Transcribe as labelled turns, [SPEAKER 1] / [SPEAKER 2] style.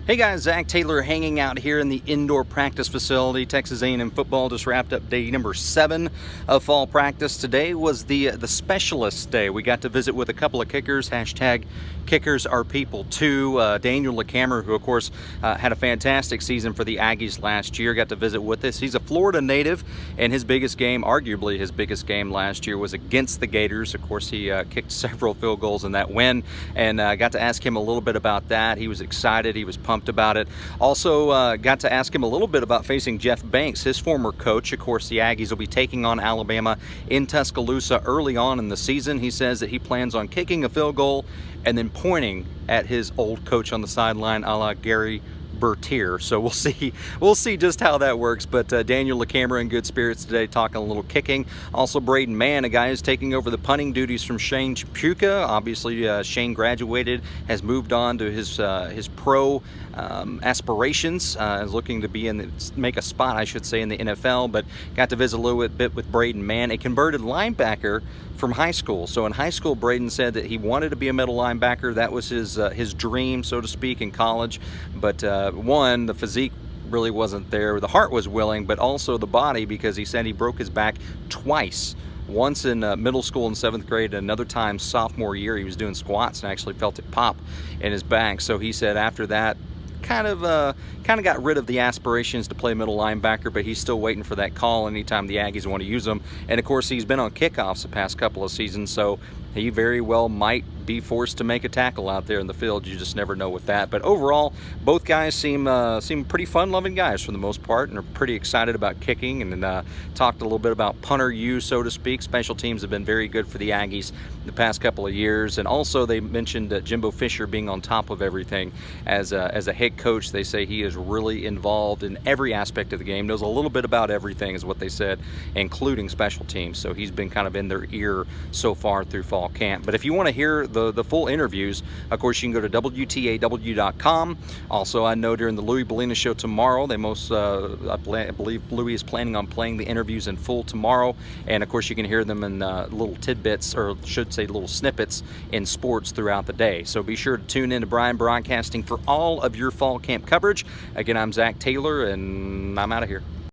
[SPEAKER 1] Hey guys, Zach Taylor hanging out here in the indoor practice facility. Texas A&M football just wrapped up day number 7 of fall practice. Today was the specialist day. We got to visit with a couple of kickers. Hashtag kickers are people too. Daniel LaCamera, who of course had a fantastic season for the Aggies last year, got to visit with us. He's a Florida native, and his biggest game, arguably his biggest game last year, was against the Gators. Of course, he kicked several field goals in that win, and got to ask him a little bit about that. He was excited. He was pumped about it. Also got to ask him a little bit about facing Jeff Banks, his former coach. Of course, the Aggies will be taking on Alabama in Tuscaloosa early on in the season. He says that he plans on kicking a field goal and then pointing at his old coach on the sideline, a la Gary Bertier. So we'll see just how that works. But Daniel LaCamera in good spirits today, talking a little kicking. Also Braden Mann, a guy who's taking over the punting duties from Shane Chapuka. Obviously Shane graduated, has moved on to his pro aspirations, is looking to make a spot, I should say, in the NFL. But got to visit a little bit with Braden Mann, a converted linebacker from high school. So in high school, Braden said that he wanted to be a middle linebacker. That was his dream, so to speak, in college. But the physique really wasn't there. The heart was willing, but also the body, because he said he broke his back twice. Once in middle school in 7th grade, and another time sophomore year. He was doing squats and actually felt it pop in his back. So he said after that, kind of got rid of the aspirations to play middle linebacker, but he's still waiting for that call anytime the Aggies want to use him. And of course, he's been on kickoffs the past couple of seasons, so he very well might be forced to make a tackle out there in the field. You just never know with that. But overall, both guys seem pretty fun-loving guys for the most part, and are pretty excited about kicking. And talked a little bit about punter use, so to speak. Special teams have been very good for the Aggies the past couple of years. And also they mentioned Jimbo Fisher being on top of everything as a head coach. They say he is really involved in every aspect of the game, knows a little bit about everything, is what they said, including special teams. So he's been kind of in their ear so far through fall camp. But if you want to hear the full interviews, of course, you can go to WTAW.com. Also, I know during the Louis Bellina show tomorrow, I believe Louis is planning on playing the interviews in full tomorrow. And of course, you can hear them in little tidbits, or should say little snippets, in sports throughout the day. So be sure to tune in to Brian Broadcasting for all of your fall camp coverage. Again, I'm Zach Taylor, and I'm out of here.